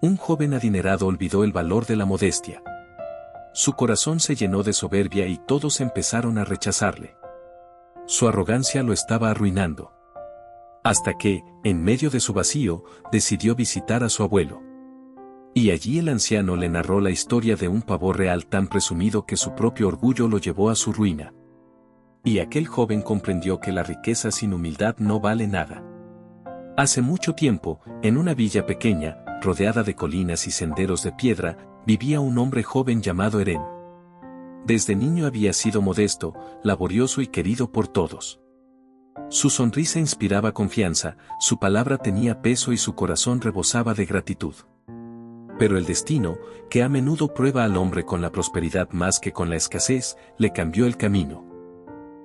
Un joven adinerado olvidó el valor de la modestia. Su corazón se llenó de soberbia y todos empezaron a rechazarle. Su arrogancia lo estaba arruinando. Hasta que, en medio de su vacío, decidió visitar a su abuelo. Y allí el anciano le narró la historia de un pavo real tan presumido que su propio orgullo lo llevó a su ruina. Y aquel joven comprendió que la riqueza sin humildad no vale nada. Hace mucho tiempo, en una villa pequeña, rodeada de colinas y senderos de piedra, vivía un hombre joven llamado Herén. Desde niño había sido modesto, laborioso y querido por todos. Su sonrisa inspiraba confianza, su palabra tenía peso y su corazón rebosaba de gratitud. Pero el destino, que a menudo prueba al hombre con la prosperidad más que con la escasez, le cambió el camino.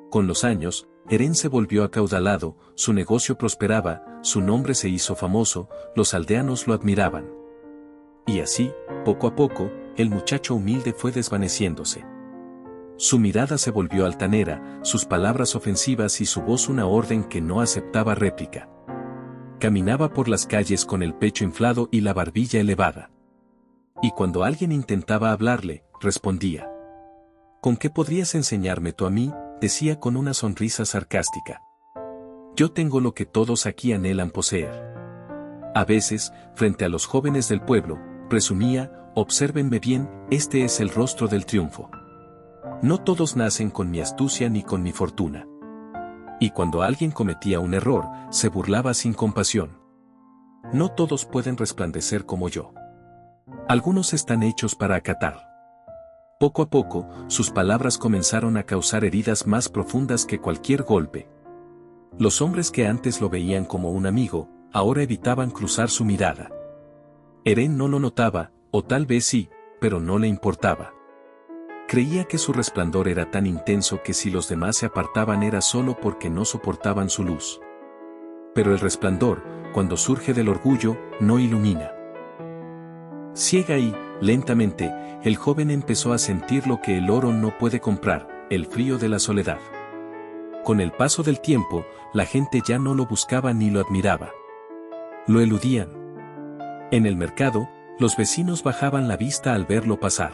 Con los años, Herén se volvió acaudalado, su negocio prosperaba, su nombre se hizo famoso, los aldeanos lo admiraban. Y así, poco a poco, el muchacho humilde fue desvaneciéndose. Su mirada se volvió altanera, sus palabras ofensivas y su voz una orden que no aceptaba réplica. Caminaba por las calles con el pecho inflado y la barbilla elevada. Y cuando alguien intentaba hablarle, respondía: ¿Con qué podrías enseñarme tú a mí?, decía con una sonrisa sarcástica. Yo tengo lo que todos aquí anhelan poseer. A veces, frente a los jóvenes del pueblo, presumía: obsérvenme bien, este es el rostro del triunfo. No todos nacen con mi astucia ni con mi fortuna. Y cuando alguien cometía un error, se burlaba sin compasión. No todos pueden resplandecer como yo. Algunos están hechos para acatar. Poco a poco, sus palabras comenzaron a causar heridas más profundas que cualquier golpe. Los hombres que antes lo veían como un amigo, ahora evitaban cruzar su mirada. Herén no lo notaba, o tal vez sí, pero no le importaba. Creía que su resplandor era tan intenso que si los demás se apartaban era solo porque no soportaban su luz. Pero el resplandor, cuando surge del orgullo, no ilumina. Ciega y, lentamente, el joven empezó a sentir lo que el oro no puede comprar, el frío de la soledad. Con el paso del tiempo, la gente ya no lo buscaba ni lo admiraba. Lo eludían. En el mercado, los vecinos bajaban la vista al verlo pasar.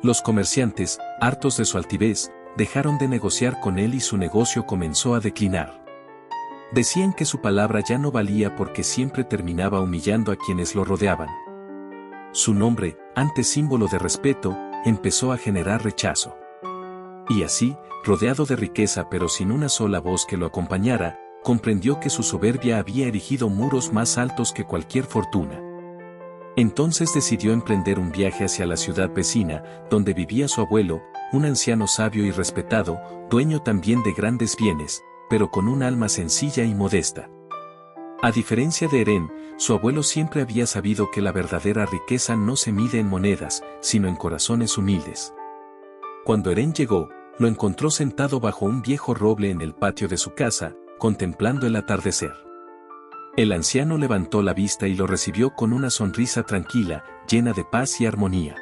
Los comerciantes, hartos de su altivez, dejaron de negociar con él y su negocio comenzó a declinar. Decían que su palabra ya no valía porque siempre terminaba humillando a quienes lo rodeaban. Su nombre, antes símbolo de respeto, empezó a generar rechazo. Y así, rodeado de riqueza pero sin una sola voz que lo acompañara, comprendió que su soberbia había erigido muros más altos que cualquier fortuna. Entonces decidió emprender un viaje hacia la ciudad vecina, donde vivía su abuelo, un anciano sabio y respetado, dueño también de grandes bienes, pero con un alma sencilla y modesta. A diferencia de Herén, su abuelo siempre había sabido que la verdadera riqueza no se mide en monedas, sino en corazones humildes. Cuando Herén llegó, lo encontró sentado bajo un viejo roble en el patio de su casa, contemplando el atardecer. El anciano levantó la vista y lo recibió con una sonrisa tranquila, llena de paz y armonía.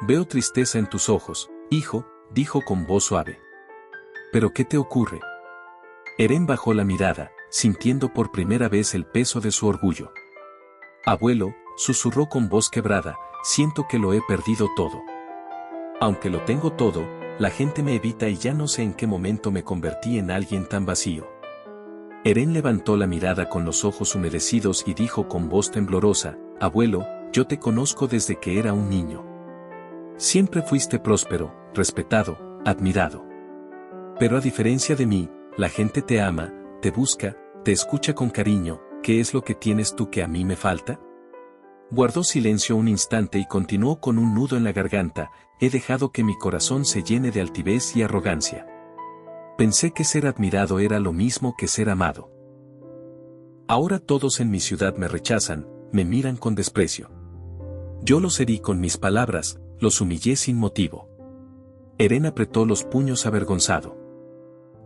«Veo tristeza en tus ojos, hijo», dijo con voz suave. «¿Pero qué te ocurre?» Herén bajó la mirada, sintiendo por primera vez el peso de su orgullo. «Abuelo», susurró con voz quebrada, «siento que lo he perdido todo. Aunque lo tengo todo, la gente me evita y ya no sé en qué momento me convertí en alguien tan vacío». Herén levantó la mirada con los ojos humedecidos y dijo con voz temblorosa: «Abuelo, yo te conozco desde que era un niño. Siempre fuiste próspero, respetado, admirado. Pero a diferencia de mí, la gente te ama, te busca, te escucha con cariño. ¿Qué es lo que tienes tú que a mí me falta?». Guardó silencio un instante y continuó con un nudo en la garganta: «He dejado que mi corazón se llene de altivez y arrogancia. Pensé que ser admirado era lo mismo que ser amado. Ahora todos en mi ciudad me rechazan, me miran con desprecio. Yo los herí con mis palabras, los humillé sin motivo». Herén apretó los puños avergonzado.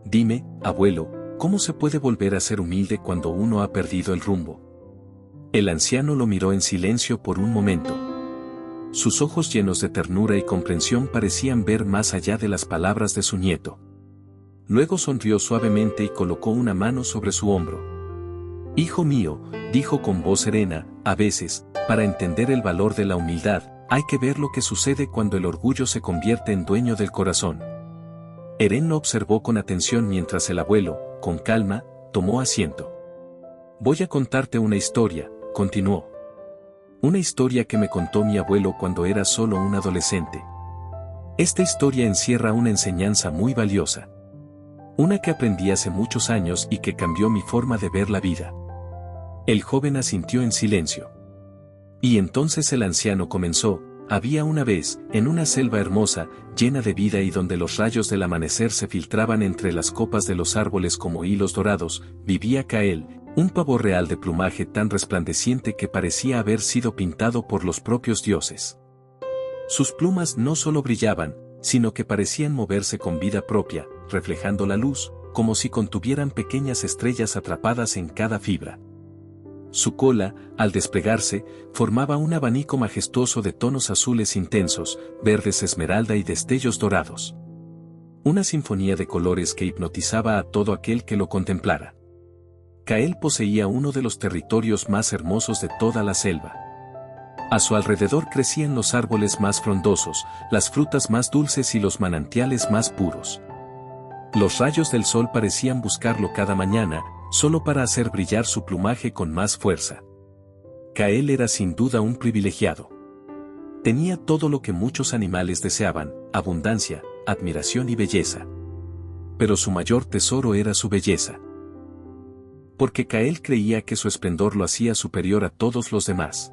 «Dime, abuelo, ¿cómo se puede volver a ser humilde cuando uno ha perdido el rumbo?». El anciano lo miró en silencio por un momento. Sus ojos llenos de ternura y comprensión parecían ver más allá de las palabras de su nieto. Luego sonrió suavemente y colocó una mano sobre su hombro. Hijo mío, dijo con voz serena, a veces, para entender el valor de la humildad, hay que ver lo que sucede cuando el orgullo se convierte en dueño del corazón. Eren lo observó con atención mientras el abuelo, con calma, tomó asiento. Voy a contarte una historia, continuó. Una historia que me contó mi abuelo cuando era solo un adolescente. Esta historia encierra una enseñanza muy valiosa. Una que aprendí hace muchos años y que cambió mi forma de ver la vida. El joven asintió en silencio. Y entonces el anciano comenzó: había una vez, en una selva hermosa, llena de vida y donde los rayos del amanecer se filtraban entre las copas de los árboles como hilos dorados, vivía Kael, un pavo real de plumaje tan resplandeciente que parecía haber sido pintado por los propios dioses. Sus plumas no solo brillaban, sino que parecían moverse con vida propia, reflejando la luz, como si contuvieran pequeñas estrellas atrapadas en cada fibra. Su cola, al desplegarse, formaba un abanico majestuoso de tonos azules intensos, verdes esmeralda y destellos dorados. Una sinfonía de colores que hipnotizaba a todo aquel que lo contemplara. Kael poseía uno de los territorios más hermosos de toda la selva. A su alrededor crecían los árboles más frondosos, las frutas más dulces y los manantiales más puros. Los rayos del sol parecían buscarlo cada mañana, solo para hacer brillar su plumaje con más fuerza. Kael era sin duda un privilegiado. Tenía todo lo que muchos animales deseaban: abundancia, admiración y belleza. Pero su mayor tesoro era su belleza. Porque Kael creía que su esplendor lo hacía superior a todos los demás.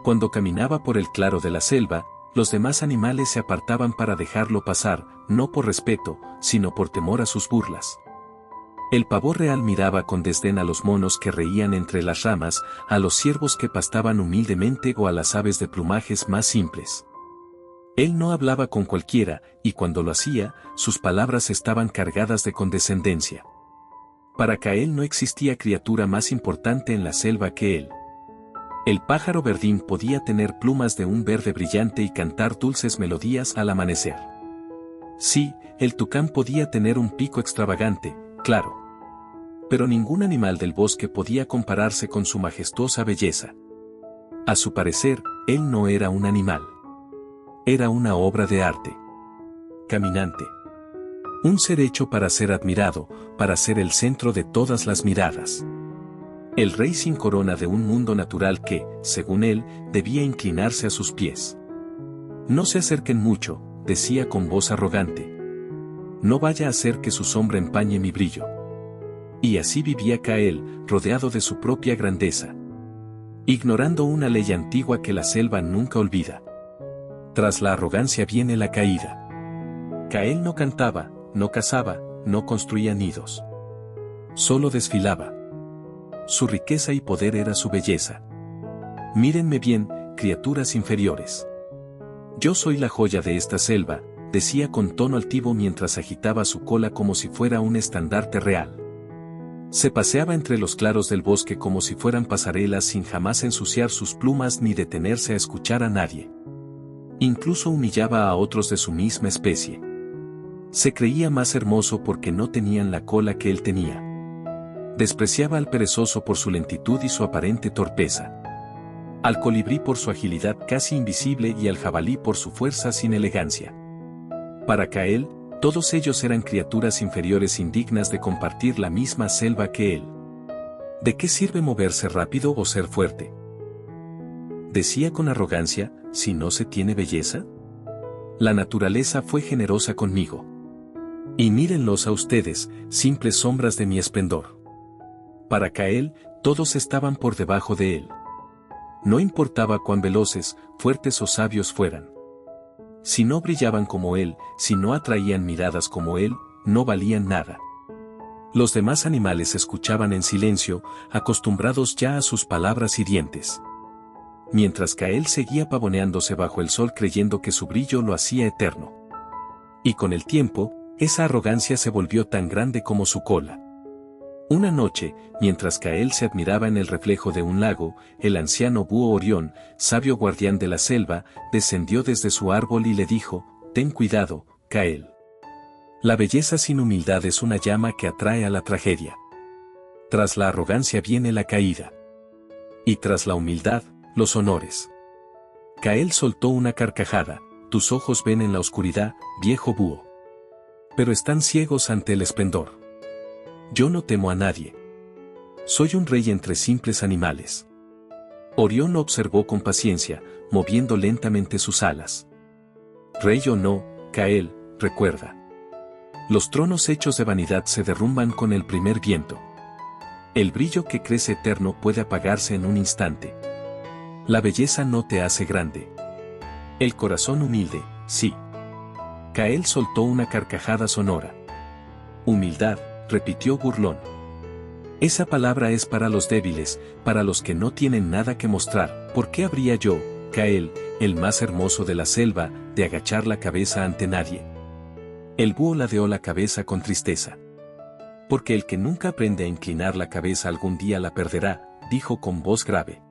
Cuando caminaba por el claro de la selva, los demás animales se apartaban para dejarlo pasar, no por respeto, sino por temor a sus burlas. El pavo real miraba con desdén a los monos que reían entre las ramas, a los ciervos que pastaban humildemente o a las aves de plumajes más simples. Él no hablaba con cualquiera, y cuando lo hacía, sus palabras estaban cargadas de condescendencia. Para Kael no existía criatura más importante en la selva que él. El pájaro verdín podía tener plumas de un verde brillante y cantar dulces melodías al amanecer. Sí, el tucán podía tener un pico extravagante, claro. Pero ningún animal del bosque podía compararse con su majestuosa belleza. A su parecer, él no era un animal. Era una obra de arte. Caminante. Un ser hecho para ser admirado, para ser el centro de todas las miradas. El rey sin corona de un mundo natural que, según él, debía inclinarse a sus pies. No se acerquen mucho, decía con voz arrogante. No vaya a hacer que su sombra empañe mi brillo. Y así vivía Kael, rodeado de su propia grandeza. Ignorando una ley antigua que la selva nunca olvida. Tras la arrogancia viene la caída. Kael no cantaba, no cazaba, no construía nidos. Solo desfilaba. Su riqueza y poder era su belleza. Mírenme bien, criaturas inferiores. Yo soy la joya de esta selva, decía con tono altivo mientras agitaba su cola como si fuera un estandarte real. Se paseaba entre los claros del bosque como si fueran pasarelas sin jamás ensuciar sus plumas ni detenerse a escuchar a nadie. Incluso humillaba a otros de su misma especie. Se creía más hermoso porque no tenían la cola que él tenía. Despreciaba al perezoso por su lentitud y su aparente torpeza. Al colibrí por su agilidad casi invisible y al jabalí por su fuerza sin elegancia. Para Kael, todos ellos eran criaturas inferiores indignas de compartir la misma selva que él. ¿De qué sirve moverse rápido o ser fuerte?, decía con arrogancia, si no se tiene belleza. La naturaleza fue generosa conmigo. Y mírenlos a ustedes, simples sombras de mi esplendor. Para Kael, todos estaban por debajo de él. No importaba cuán veloces, fuertes o sabios fueran. Si no brillaban como él, si no atraían miradas como él, no valían nada. Los demás animales escuchaban en silencio, acostumbrados ya a sus palabras hirientes. Mientras Kael seguía pavoneándose bajo el sol creyendo que su brillo lo hacía eterno. Y con el tiempo, esa arrogancia se volvió tan grande como su cola. Una noche, mientras Kael se admiraba en el reflejo de un lago, el anciano búho Orión, sabio guardián de la selva, descendió desde su árbol y le dijo, «Ten cuidado, Kael. La belleza sin humildad es una llama que atrae a la tragedia. Tras la arrogancia viene la caída. Y tras la humildad, los honores. Kael soltó una carcajada. Tus ojos ven en la oscuridad, viejo búho. Pero están ciegos ante el esplendor. Yo no temo a nadie. Soy un rey entre simples animales. Orión lo observó con paciencia, moviendo lentamente sus alas. Rey o no, Kael, recuerda. Los tronos hechos de vanidad se derrumban con el primer viento. El brillo que crece eterno puede apagarse en un instante. La belleza no te hace grande. El corazón humilde, sí. Kael soltó una carcajada sonora. Humildad, repitió burlón. Esa palabra es para los débiles, para los que no tienen nada que mostrar. ¿Por qué habría yo, Kael, el más hermoso de la selva, de agachar la cabeza ante nadie? El búho ladeó la cabeza con tristeza. Porque el que nunca aprende a inclinar la cabeza algún día la perderá, dijo con voz grave.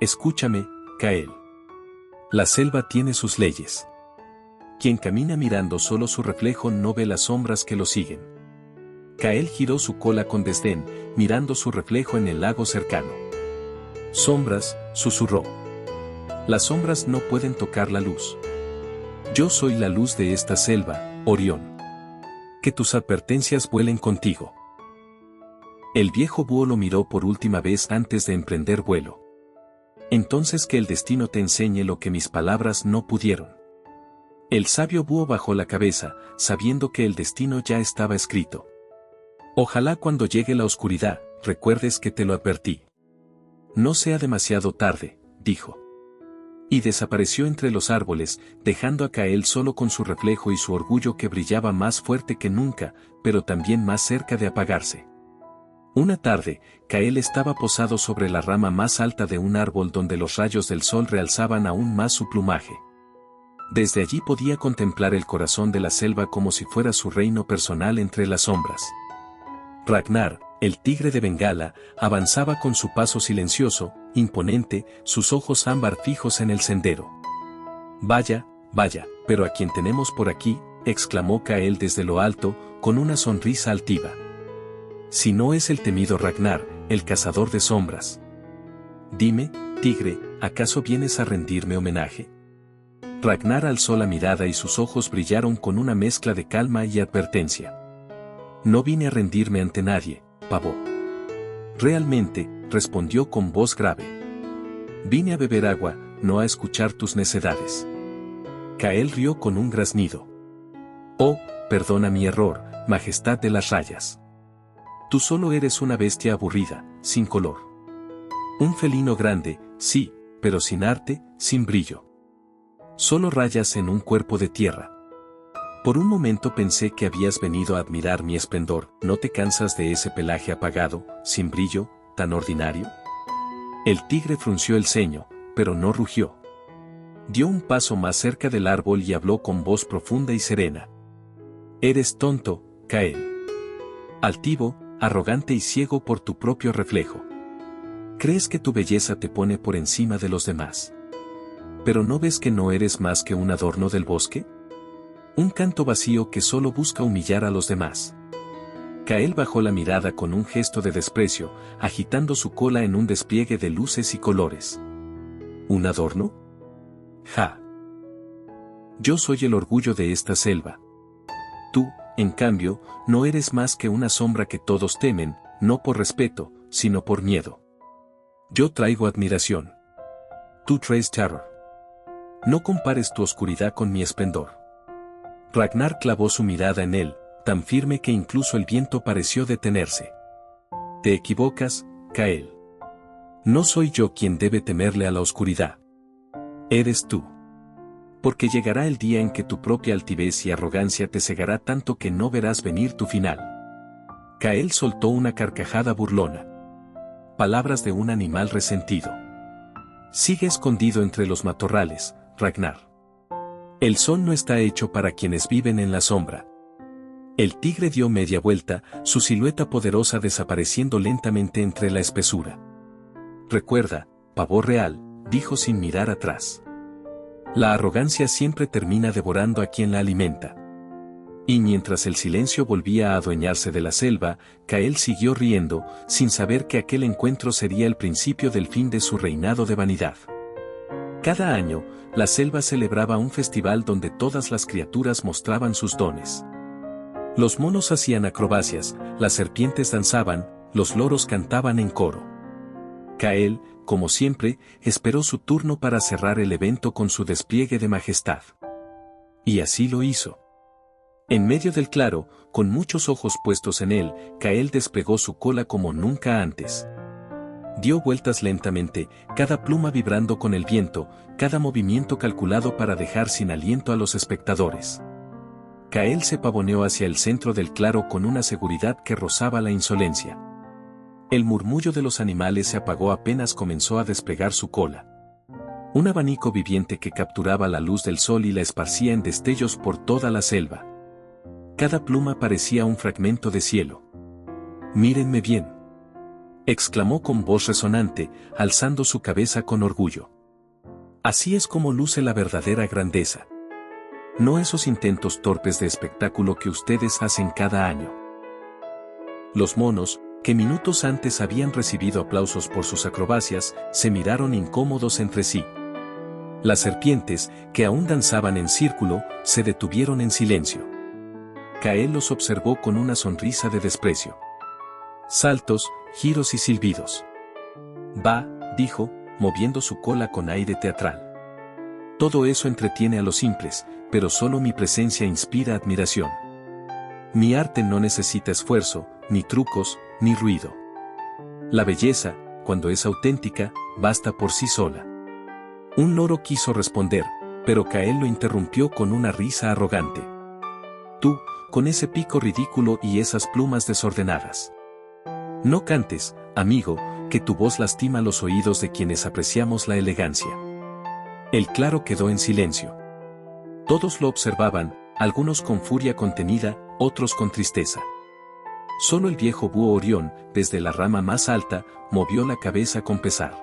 Escúchame, Kael. La selva tiene sus leyes. Quien camina mirando solo su reflejo no ve las sombras que lo siguen. Kael giró su cola con desdén, mirando su reflejo en el lago cercano. Sombras, susurró. Las sombras no pueden tocar la luz. Yo soy la luz de esta selva, Orión. Que tus advertencias vuelen contigo. El viejo búho lo miró por última vez antes de emprender vuelo. Entonces que el destino te enseñe lo que mis palabras no pudieron. El sabio búho bajó la cabeza, sabiendo que el destino ya estaba escrito. Ojalá cuando llegue la oscuridad, recuerdes que te lo advertí. No sea demasiado tarde, dijo. Y desapareció entre los árboles, dejando a Kael solo con su reflejo y su orgullo que brillaba más fuerte que nunca, pero también más cerca de apagarse. Una tarde, Kael estaba posado sobre la rama más alta de un árbol donde los rayos del sol realzaban aún más su plumaje. Desde allí podía contemplar el corazón de la selva como si fuera su reino personal entre las sombras. Ragnar, el tigre de Bengala, avanzaba con su paso silencioso, imponente, sus ojos ámbar fijos en el sendero. Vaya, vaya, pero a quien tenemos por aquí, exclamó Kael desde lo alto, con una sonrisa altiva. Si no es el temido Ragnar, el cazador de sombras. Dime, tigre, ¿acaso vienes a rendirme homenaje? Ragnar alzó la mirada y sus ojos brillaron con una mezcla de calma y advertencia. No vine a rendirme ante nadie, pavo. Realmente, respondió con voz grave. Vine a beber agua, no a escuchar tus necedades. Kael rió con un graznido. Oh, perdona mi error, majestad de las rayas. Tú solo eres una bestia aburrida, sin color. Un felino grande, sí, pero sin arte, sin brillo. Solo rayas en un cuerpo de tierra. Por un momento pensé que habías venido a admirar mi esplendor. ¿No te cansas de ese pelaje apagado, sin brillo, tan ordinario? El tigre frunció el ceño, pero no rugió. Dio un paso más cerca del árbol y habló con voz profunda y serena. Eres tonto, Kael. Altivo, arrogante y ciego por tu propio reflejo. Crees que tu belleza te pone por encima de los demás. ¿Pero no ves que no eres más que un adorno del bosque? Un canto vacío que solo busca humillar a los demás. Kael bajó la mirada con un gesto de desprecio, agitando su cola en un despliegue de luces y colores. ¿Un adorno? ¡Ja! Yo soy el orgullo de esta selva. Tú, en cambio, no eres más que una sombra que todos temen, no por respeto, sino por miedo. Yo traigo admiración. Tú traes terror. No compares tu oscuridad con mi esplendor. Ragnar clavó su mirada en él, tan firme que incluso el viento pareció detenerse. Te equivocas, Kael. No soy yo quien debe temerle a la oscuridad. Eres tú. Porque llegará el día en que tu propia altivez y arrogancia te cegará tanto que no verás venir tu final. Kael soltó una carcajada burlona. Palabras de un animal resentido. Sigue escondido entre los matorrales, Ragnar. El sol no está hecho para quienes viven en la sombra. El tigre dio media vuelta, su silueta poderosa desapareciendo lentamente entre la espesura. Recuerda, pavo real, dijo sin mirar atrás. La arrogancia siempre termina devorando a quien la alimenta. Y mientras el silencio volvía a adueñarse de la selva, Kael siguió riendo, sin saber que aquel encuentro sería el principio del fin de su reinado de vanidad. Cada año, la selva celebraba un festival donde todas las criaturas mostraban sus dones. Los monos hacían acrobacias, las serpientes danzaban, los loros cantaban en coro. Kael, como siempre, esperó su turno para cerrar el evento con su despliegue de majestad. Y así lo hizo. En medio del claro, con muchos ojos puestos en él, Kael desplegó su cola como nunca antes. Dio vueltas lentamente, cada pluma vibrando con el viento, cada movimiento calculado para dejar sin aliento a los espectadores. Kael se pavoneó hacia el centro del claro con una seguridad que rozaba la insolencia. El murmullo de los animales se apagó apenas comenzó a desplegar su cola. Un abanico viviente que capturaba la luz del sol y la esparcía en destellos por toda la selva. Cada pluma parecía un fragmento de cielo. «Mírenme bien», exclamó con voz resonante, alzando su cabeza con orgullo. «Así es como luce la verdadera grandeza. No esos intentos torpes de espectáculo que ustedes hacen cada año». Los monos, que minutos antes habían recibido aplausos por sus acrobacias, se miraron incómodos entre sí. Las serpientes, que aún danzaban en círculo, se detuvieron en silencio. Kael los observó con una sonrisa de desprecio. Saltos, giros y silbidos. «Va», dijo, moviendo su cola con aire teatral. «Todo eso entretiene a los simples, pero solo mi presencia inspira admiración. Mi arte no necesita esfuerzo, ni trucos, ni ruido. La belleza, cuando es auténtica, basta por sí sola». Un loro quiso responder, pero Kael lo interrumpió con una risa arrogante. «Tú, con ese pico ridículo y esas plumas desordenadas. No cantes, amigo, que tu voz lastima los oídos de quienes apreciamos la elegancia». El claro quedó en silencio. Todos lo observaban, algunos con furia contenida, otros con tristeza. Solo el viejo búho Orión, desde la rama más alta, movió la cabeza con pesar.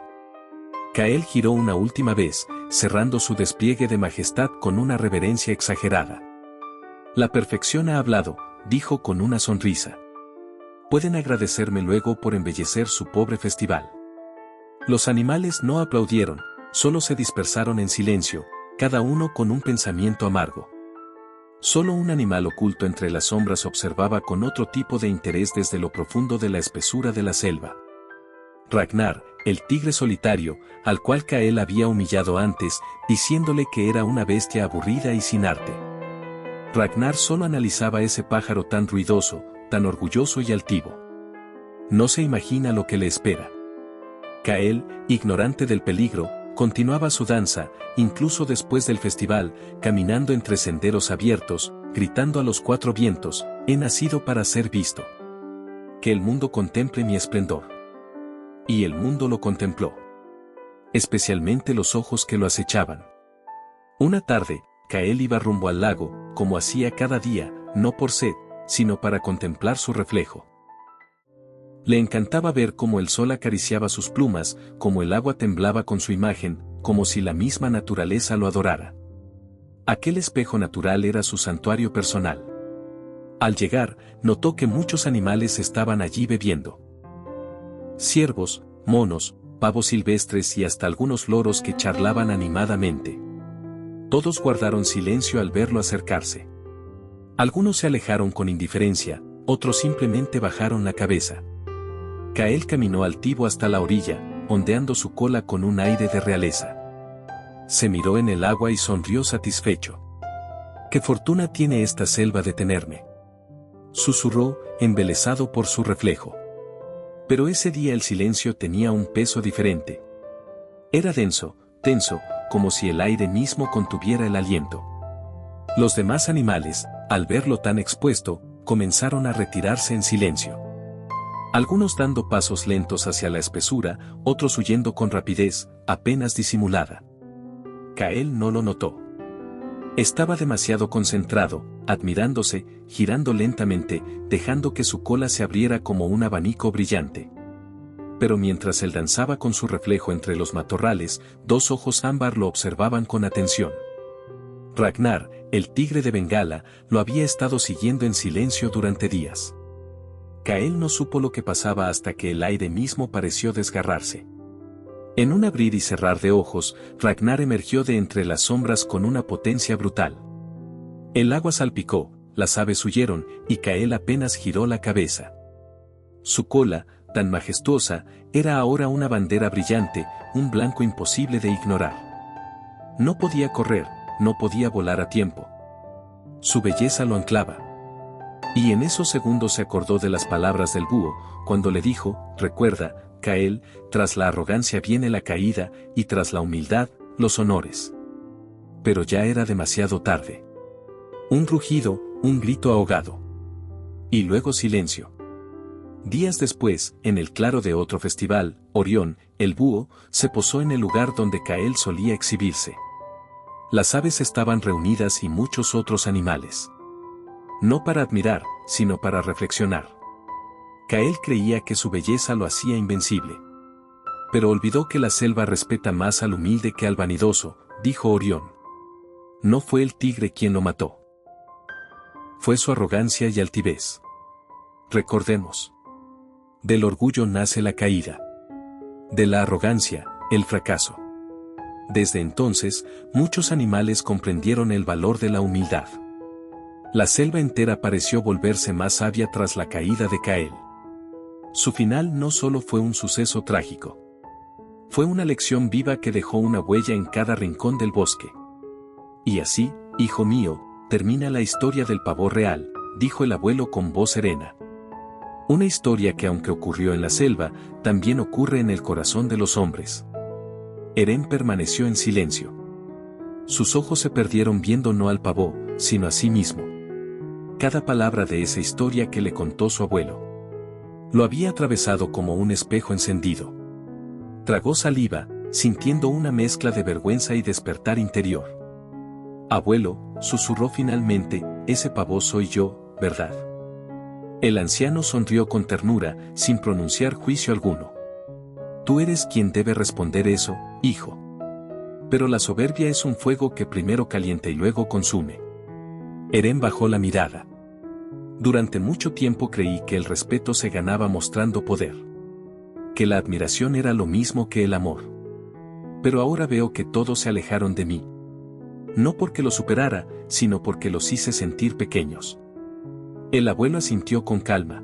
Kael giró una última vez, cerrando su despliegue de majestad con una reverencia exagerada. «La perfección ha hablado», dijo con una sonrisa. «Pueden agradecerme luego por embellecer su pobre festival». Los animales no aplaudieron, solo se dispersaron en silencio, cada uno con un pensamiento amargo. Solo un animal oculto entre las sombras observaba con otro tipo de interés desde lo profundo de la espesura de la selva. Ragnar, el tigre solitario, al cual Kael había humillado antes, diciéndole que era una bestia aburrida y sin arte. Ragnar solo analizaba ese pájaro tan ruidoso, tan orgulloso y altivo. No se imagina lo que le espera. Kael, ignorante del peligro, continuaba su danza, incluso después del festival, caminando entre senderos abiertos, gritando a los cuatro vientos: «He nacido para ser visto. Que el mundo contemple mi esplendor». Y el mundo lo contempló. Especialmente los ojos que lo acechaban. Una tarde, Kael iba rumbo al lago, como hacía cada día, no por sed, sino para contemplar su reflejo. Le encantaba ver cómo el sol acariciaba sus plumas, cómo el agua temblaba con su imagen, como si la misma naturaleza lo adorara. Aquel espejo natural era su santuario personal. Al llegar, notó que muchos animales estaban allí bebiendo. Ciervos, monos, pavos silvestres y hasta algunos loros que charlaban animadamente. Todos guardaron silencio al verlo acercarse. Algunos se alejaron con indiferencia, otros simplemente bajaron la cabeza. Kael caminó altivo hasta la orilla, ondeando su cola con un aire de realeza. Se miró en el agua y sonrió satisfecho. «¿Qué fortuna tiene esta selva de tenerme?», susurró, embelesado por su reflejo. Pero ese día el silencio tenía un peso diferente. Era denso, tenso, como si el aire mismo contuviera el aliento. Los demás animales, al verlo tan expuesto, comenzaron a retirarse en silencio. Algunos dando pasos lentos hacia la espesura, otros huyendo con rapidez, apenas disimulada. Kael no lo notó. Estaba demasiado concentrado, admirándose, girando lentamente, dejando que su cola se abriera como un abanico brillante. Pero mientras él danzaba con su reflejo entre los matorrales, dos ojos ámbar lo observaban con atención. Ragnar, el tigre de Bengala, lo había estado siguiendo en silencio durante días. Kael no supo lo que pasaba hasta que el aire mismo pareció desgarrarse. En un abrir y cerrar de ojos, Ragnar emergió de entre las sombras con una potencia brutal. El agua salpicó, las aves huyeron, y Kael apenas giró la cabeza. Su cola, tan majestuosa, era ahora una bandera brillante, un blanco imposible de ignorar. No podía correr, no podía volar a tiempo. Su belleza lo anclaba. Y en esos segundos se acordó de las palabras del búho, cuando le dijo: recuerda, Kael, tras la arrogancia viene la caída, y tras la humildad, los honores. Pero ya era demasiado tarde. Un rugido, un grito ahogado. Y luego silencio. Días después, en el claro de otro festival, Orión, el búho, se posó en el lugar donde Kael solía exhibirse. Las aves estaban reunidas y muchos otros animales. No para admirar, sino para reflexionar. Kael creía que su belleza lo hacía invencible. Pero olvidó que la selva respeta más al humilde que al vanidoso, dijo Orión. No fue el tigre quien lo mató. Fue su arrogancia y altivez. Recordemos. Del orgullo nace la caída. De la arrogancia, el fracaso. Desde entonces, muchos animales comprendieron el valor de la humildad. La selva entera pareció volverse más sabia tras la caída de Kael. Su final no solo fue un suceso trágico. Fue una lección viva que dejó una huella en cada rincón del bosque. Y así, hijo mío, termina la historia del pavo real, dijo el abuelo con voz serena. Una historia que aunque ocurrió en la selva, también ocurre en el corazón de los hombres. Eren permaneció en silencio. Sus ojos se perdieron viendo no al pavo, sino a sí mismo. Cada palabra de esa historia que le contó su abuelo lo había atravesado como un espejo encendido. Tragó saliva, sintiendo una mezcla de vergüenza y despertar interior. Abuelo, susurró finalmente, ese pavo soy yo, ¿verdad? El anciano sonrió con ternura, sin pronunciar juicio alguno. Tú eres quien debe responder eso, hijo. Pero la soberbia es un fuego que primero calienta y luego consume. Eren bajó la mirada. Durante mucho tiempo creí que el respeto se ganaba mostrando poder. Que la admiración era lo mismo que el amor. Pero ahora veo que todos se alejaron de mí. No porque los superara, sino porque los hice sentir pequeños. El abuelo asintió con calma.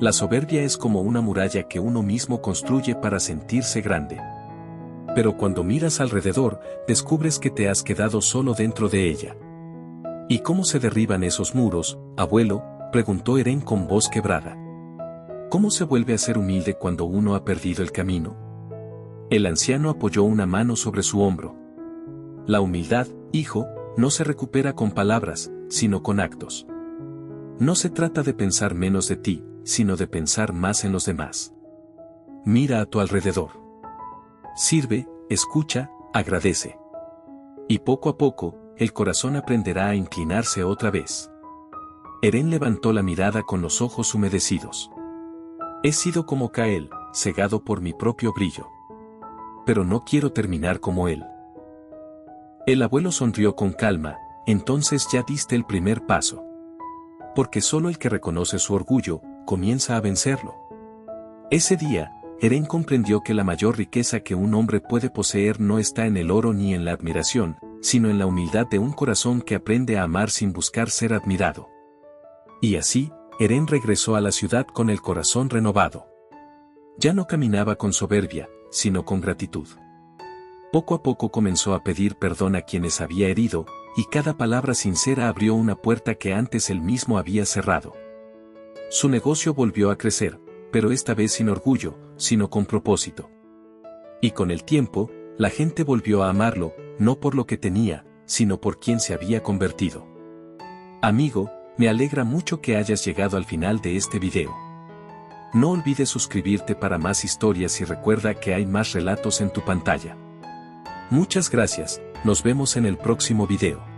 La soberbia es como una muralla que uno mismo construye para sentirse grande. Pero cuando miras alrededor, descubres que te has quedado solo dentro de ella. ¿Y cómo se derriban esos muros, abuelo?, preguntó Eren con voz quebrada. ¿Cómo se vuelve a ser humilde cuando uno ha perdido el camino? El anciano apoyó una mano sobre su hombro. La humildad, hijo, no se recupera con palabras, sino con actos. No se trata de pensar menos de ti, sino de pensar más en los demás. Mira a tu alrededor. Sirve, escucha, agradece. Y poco a poco, el corazón aprenderá a inclinarse otra vez. Eren levantó la mirada con los ojos humedecidos. He sido como Kael, cegado por mi propio brillo. Pero no quiero terminar como él. El abuelo sonrió con calma, entonces ya diste el primer paso. Porque solo el que reconoce su orgullo, comienza a vencerlo. Ese día, Eren comprendió que la mayor riqueza que un hombre puede poseer no está en el oro ni en la admiración, sino en la humildad de un corazón que aprende a amar sin buscar ser admirado. Y así, Eren regresó a la ciudad con el corazón renovado. Ya no caminaba con soberbia, sino con gratitud. Poco a poco comenzó a pedir perdón a quienes había herido, y cada palabra sincera abrió una puerta que antes él mismo había cerrado. Su negocio volvió a crecer, pero esta vez sin orgullo, sino con propósito. Y con el tiempo, la gente volvió a amarlo, no por lo que tenía, sino por quien se había convertido. Amigo, me alegra mucho que hayas llegado al final de este video. No olvides suscribirte para más historias y recuerda que hay más relatos en tu pantalla. Muchas gracias, nos vemos en el próximo video.